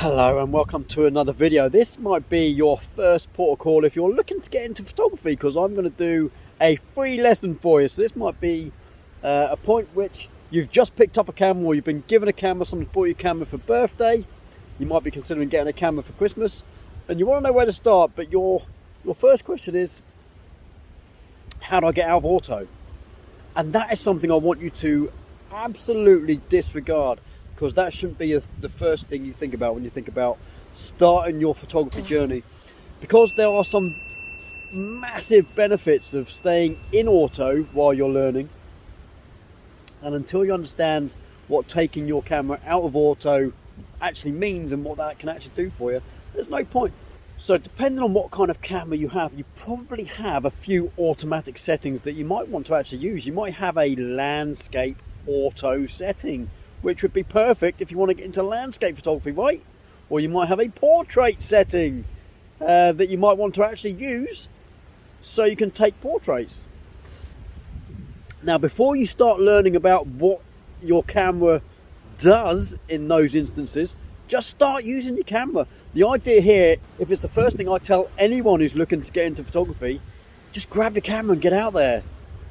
Hello and welcome to another video. This might be your first port of call if you're looking to get into photography, because I'm going to do a free lesson for you. So this might be a point which you've just picked up a camera, or you've been given a camera, someone's bought you a camera for birthday, you might be considering getting a camera for Christmas, and you want to know where to start, but your first question is, how do I get out of auto? And that is something I want you to absolutely disregard, because that shouldn't be the first thing you think about when you think about starting your photography journey, because there are some massive benefits of staying in auto while you're learning. And until you understand what taking your camera out of auto actually means and what that can actually do for you, there's no point. So depending on what kind of camera you have, you probably have a few automatic settings that you might want to actually use. You might have a landscape auto setting, which would be perfect if you want to get into landscape photography, right? Or you might have a portrait setting that you might want to actually use so you can take portraits. Now, before you start learning about what your camera does in those instances, just start using your camera. The idea here, if it's the first thing I tell anyone who's looking to get into photography, just grab the camera and get out there.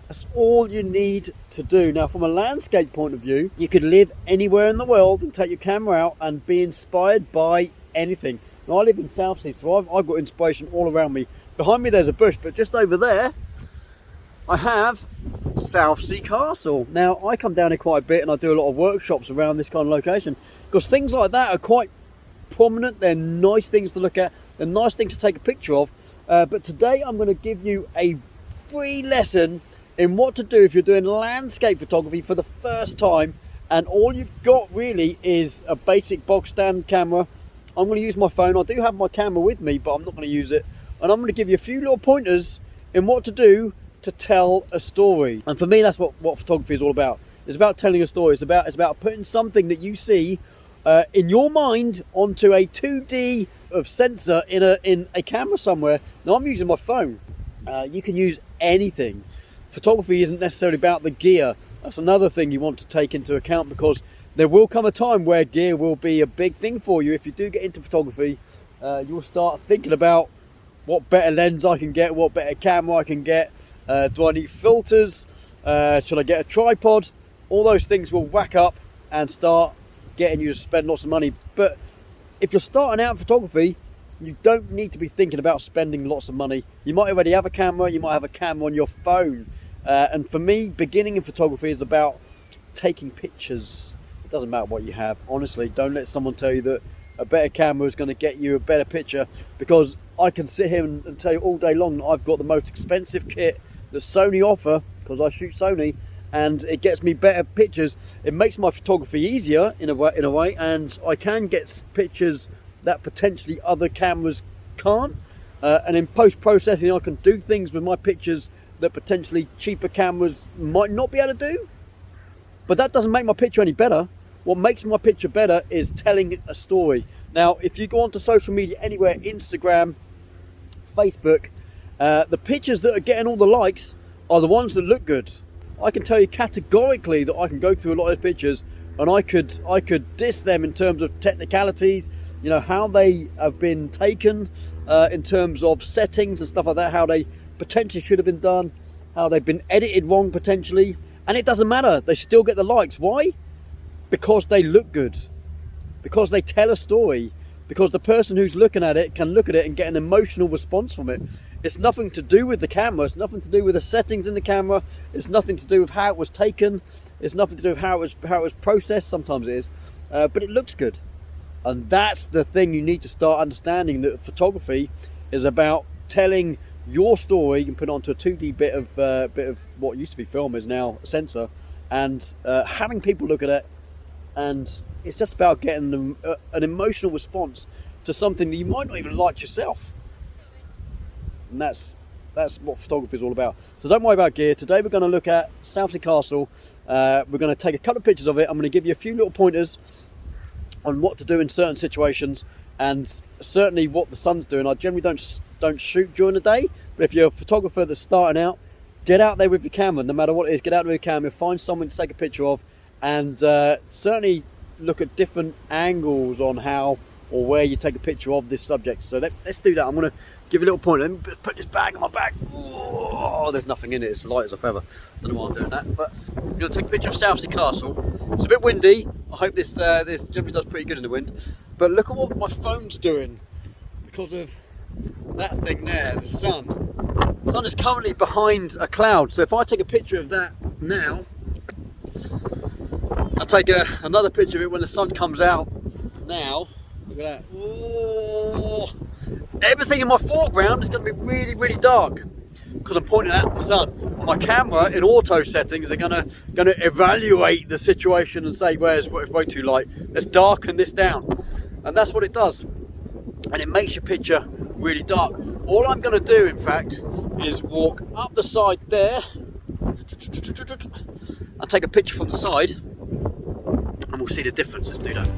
That's all you need to do. Now, from a landscape point of view, you could live anywhere in the world and take your camera out and be inspired by anything. Now, I live in Southsea, so I've got inspiration all around me. Behind me there's a bush, but just over there I have Southsea Castle. Now, I come down here quite a bit and I do a lot of workshops around this kind of location, because things like that are quite prominent. They're nice things to look at, they're nice things to take a picture of. But today I'm going to give you a free lesson in what to do if you're doing landscape photography for the first time, and all you've got really is a basic box stand camera. I'm going to use my phone. I do have my camera with me, but I'm not going to use it, and I'm going to give you a few little pointers in what to do to tell a story. And for me, that's what photography is all about. It's about telling a story. It's about putting something that you see in your mind onto a 2D of sensor in a camera somewhere. Now, I'm using my phone. You can use anything. Photography isn't necessarily about the gear. That's another thing you want to take into account, because there will come a time where gear will be a big thing for you. If you do get into photography, you'll start thinking about what better lens I can get, what better camera I can get. Do I need filters? Should I get a tripod? All those things will rack up and start getting you to spend lots of money. But if you're starting out in photography, you don't need to be thinking about spending lots of money. You might already have a camera, you might have a camera on your phone. And for me, beginning in photography is about taking pictures. It doesn't matter what you have. Honestly, don't let someone tell you that a better camera is going to get you a better picture, because I can sit here and tell you all day long that I've got the most expensive kit that Sony offer, because I shoot Sony, and it gets me better pictures. It makes my photography easier in a way, and I can get pictures that potentially other cameras can't. And in post-processing, I can do things with my pictures that potentially cheaper cameras might not be able to do. But that doesn't make my picture any better. What makes my picture better is telling a story. Now, if you go onto social media anywhere, Instagram, Facebook, the pictures that are getting all the likes are the ones that look good. I can tell you categorically that I can go through a lot of pictures and I could diss them in terms of technicalities, you know, how they have been taken, in terms of settings and stuff like that, how they potentially should have been done, how they've been edited wrong potentially, and it doesn't matter. They still get the likes. Why? Because they look good, because they tell a story, because the person who's looking at it can look at it and get an emotional response from it. It's nothing to do with the camera, it's nothing to do with the settings in the camera, it's nothing to do with how it was taken, it's nothing to do with how it was processed. Sometimes it is, but it looks good. And that's the thing you need to start understanding, that photography is about telling your story. You can put it onto a 2D bit of what used to be film, is now a sensor, and having people look at it, and it's just about getting them an emotional response to something that you might not even like yourself. And that's what photography is all about. So don't worry about gear. Today we're going to look at Southsea Castle. We're going to take a couple of pictures of it. I'm going to give you a few little pointers on what to do in certain situations, and certainly what the sun's doing. I generally don't shoot during the day, but if you're a photographer that's starting out, get out there with your camera. No matter what it is, get out there with your camera, find someone to take a picture of, and certainly look at different angles on how or where you take a picture of this subject. So let's do that. I'm going to give you a little point. Let me put this bag on my back. Oh, there's nothing in it. It's light as a feather. Don't know why I'm doing that. But I'm going to take a picture of Southsea Castle. It's a bit windy. I hope this generally does pretty good in the wind. But look at what my phone's doing because of that thing there, the sun. The sun is currently behind a cloud. So if I take a picture of that now, I'll take another picture of it when the sun comes out now. Look at that. Oh, everything in my foreground is going to be really, really dark because I'm pointing at the sun. My camera in auto settings are going to evaluate the situation and say, where's way too light. Let's darken this down. And that's what it does. And it makes your picture really dark. All I'm going to do, in fact, is walk up the side there and take a picture from the side, and we'll see the difference. Let's do that.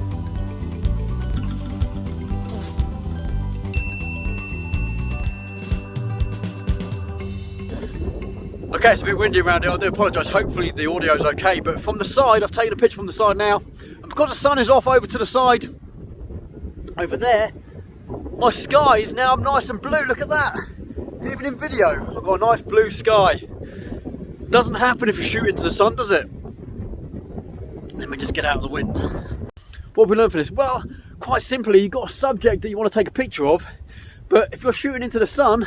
Okay, it's a bit windy around here. I do apologise. Hopefully the audio is okay. But from the side, I've taken a picture from the side now. And because the sun is off over to the side, over there, my sky is now nice and blue. Look at that. Even in video, I've got a nice blue sky. Doesn't happen if you shoot into the sun, does it? Let me just get out of the wind. What have we learned from this? Well, quite simply, you've got a subject that you want to take a picture of, but if you're shooting into the sun,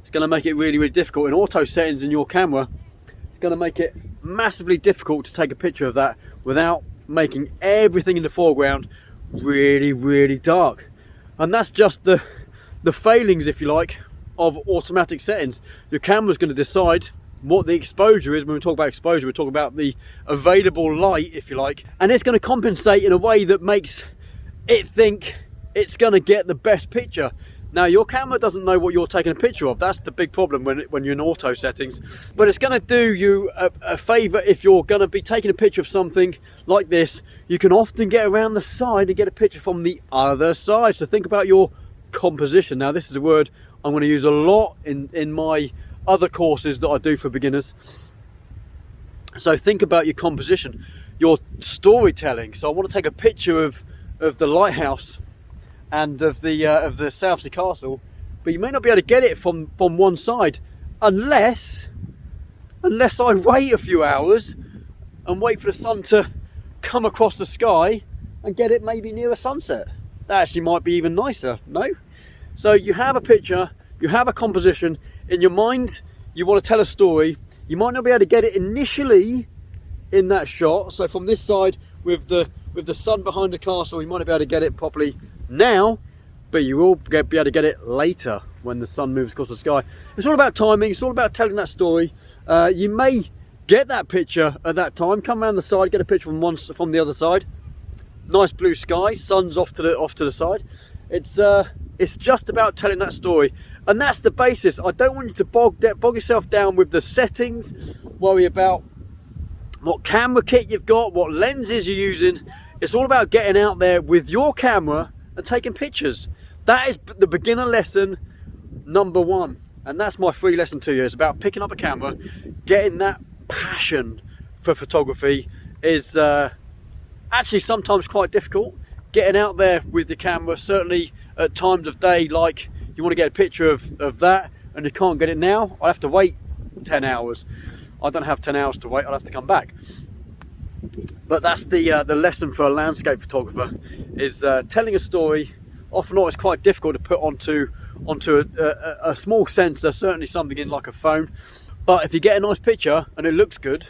it's going to make it really, really difficult. In auto settings in your camera, it's going to make it massively difficult to take a picture of that without making everything in the foreground really, really dark. And that's just the failings, if you like, of automatic settings. Your camera's going to decide what the exposure is. When we talk about exposure, we're talking about the available light, if you like, and it's going to compensate in a way that makes it think it's going to get the best picture. Now, your camera doesn't know what you're taking a picture of. That's the big problem when you're in auto settings. But it's going to do you a favour if you're going to be taking a picture of something like this. You can often get around the side and get a picture from the other side. So think about your composition. Now, this is a word I'm going to use a lot in my other courses that I do for beginners. So think about your composition, your storytelling. So I want to take a picture of the lighthouse and of the Southsea Castle, but you may not be able to get it from one side unless I wait a few hours and wait for the sun to come across the sky and get it maybe near a sunset. That actually might be even nicer, no? So you have a picture, you have a composition in your mind, you want to tell a story. You might not be able to get it initially in that shot. So from this side with the sun behind the castle, you might not be able to get it properly now, but you will be able to get it later when the sun moves across the sky. It's all about timing. It's all about telling that story. You may get that picture at that time, come around the side, get a picture from the other side. Nice blue sky, sun's off to the side. It's just about telling that story, and that's the basis. I don't want you to bog yourself down with the settings, worry about what camera kit you've got, what lenses you're using. It's all about getting out there with your camera and taking pictures. That is the beginner lesson number one, and that's my free lesson to you. It's about picking up a camera, getting that passion for photography is actually sometimes quite difficult. Getting out there with the camera, certainly at times of day, like you want to get a picture of that and you can't get it now, I have to wait 10 hours. I don't have 10 hours to wait, I'll have to come back. But that's the lesson for a landscape photographer, is telling a story. Often it's quite difficult to put onto a small sensor, certainly something in like a phone. But if you get a nice picture and it looks good,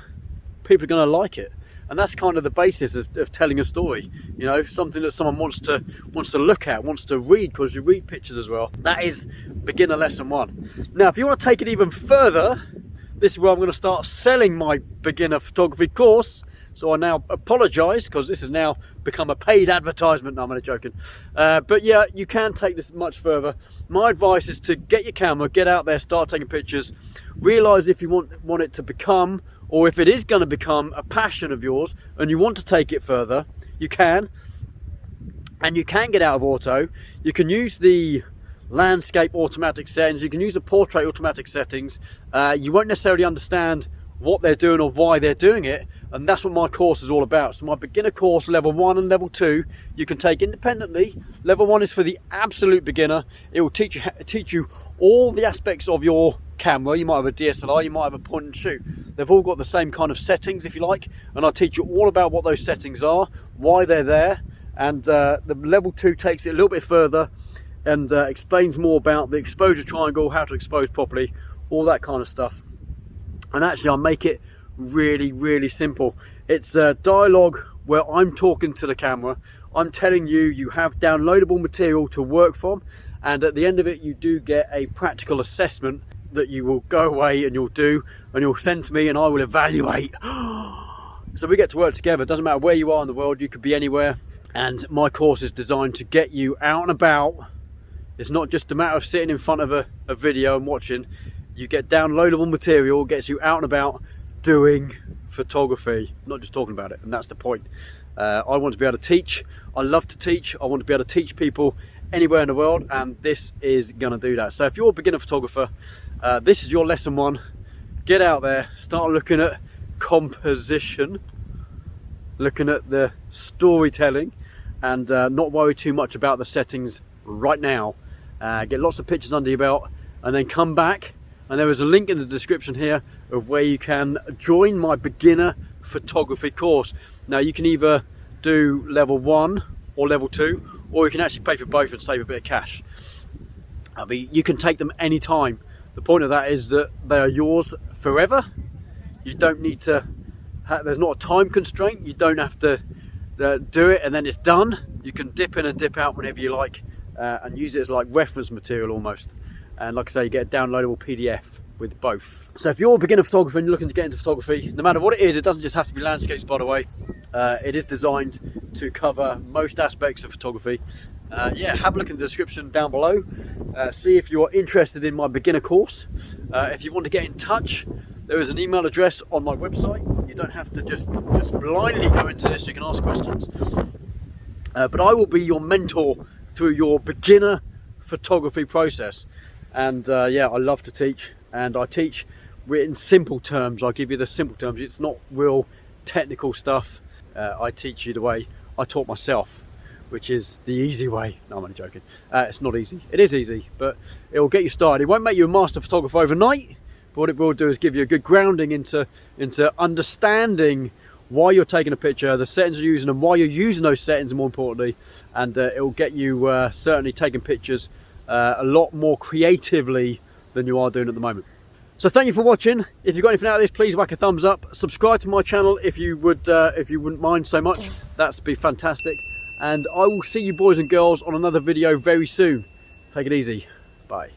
people are going to like it. And that's kind of the basis of telling a story, you know, something that someone wants to look at, wants to read, because you read pictures as well. That is beginner lesson one. Now, if you want to take it even further, this is where I'm going to start selling my beginner photography course. So I now apologise, because this has now become a paid advertisement. No, I'm only joking. But yeah, you can take this much further. My advice is to get your camera, get out there, start taking pictures. Realise if you want it to become, or if it is going to become, a passion of yours and you want to take it further, you can. And you can get out of auto. You can use the landscape automatic settings. You can use the portrait automatic settings. You won't necessarily understand what they're doing or why they're doing it. And that's what my course is all about. So my beginner course, level 1 and level 2, you can take independently. Level 1 is for the absolute beginner. It will teach you all the aspects of your camera. You might have a DSLR, you might have a point and shoot. They've all got the same kind of settings, if you like, and I'll teach you all about what those settings are, why they're there. And the level 2 takes it a little bit further and explains more about the exposure triangle, how to expose properly, all that kind of stuff. And actually I make it really simple. It's a dialogue where I'm talking to the camera. I'm telling you, you have downloadable material to work from, and at the end of it you do get a practical assessment that you will go away and you'll do, and you'll send to me and I will evaluate. So we get to work together. It doesn't matter where you are in the world, you could be anywhere, and my course is designed to get you out and about. It's not just a matter of sitting in front of a video and watching. You get downloadable material, gets you out and about doing photography, not just talking about it, and that's the point. I want to be able to teach. I love to teach. I want to be able to teach people anywhere in the world, and this is going to do that. So if you're a beginner photographer, this is your lesson 1. Get out there, start looking at composition, looking at the storytelling, and not worry too much about the settings right now. Get lots of pictures under your belt, and then come back. And there is a link in the description here of where you can join my beginner photography course. Now you can either do level 1 or level 2, or you can actually pay for both and save a bit of cash. I mean, you can take them anytime. The point of that is that they are yours forever. You don't need to, there's not a time constraint. You don't have to do it and then it's done. You can dip in and dip out whenever you like, and use it as like reference material almost. And like I say, you get a downloadable PDF with both. So if you're a beginner photographer and you're looking to get into photography, no matter what it is, it doesn't just have to be landscapes, by the way. It is designed to cover most aspects of photography. Yeah, have a look in the description down below. See if you're interested in my beginner course. If you want to get in touch, there is an email address on my website. You don't have to just blindly go into this. You can ask questions. But I will be your mentor through your beginner photography process. And yeah, I love to teach, and I teach in simple terms. I give you the simple terms. It's not real technical stuff. I teach you the way I taught myself, which is the easy way. No, I'm only joking. It's not easy. It is easy, but it will get you started. It won't make you a master photographer overnight, but what it will do is give you a good grounding into understanding why you're taking a picture, the settings you're using, and why you're using those settings, more importantly. And it will get you certainly taking pictures a lot more creatively than you are doing at the moment. So thank you for watching. If you got anything out of this, please whack a thumbs up. Subscribe to my channel if you wouldn't mind so much. That'd be fantastic. And I will see you boys and girls on another video very soon. Take it easy. Bye.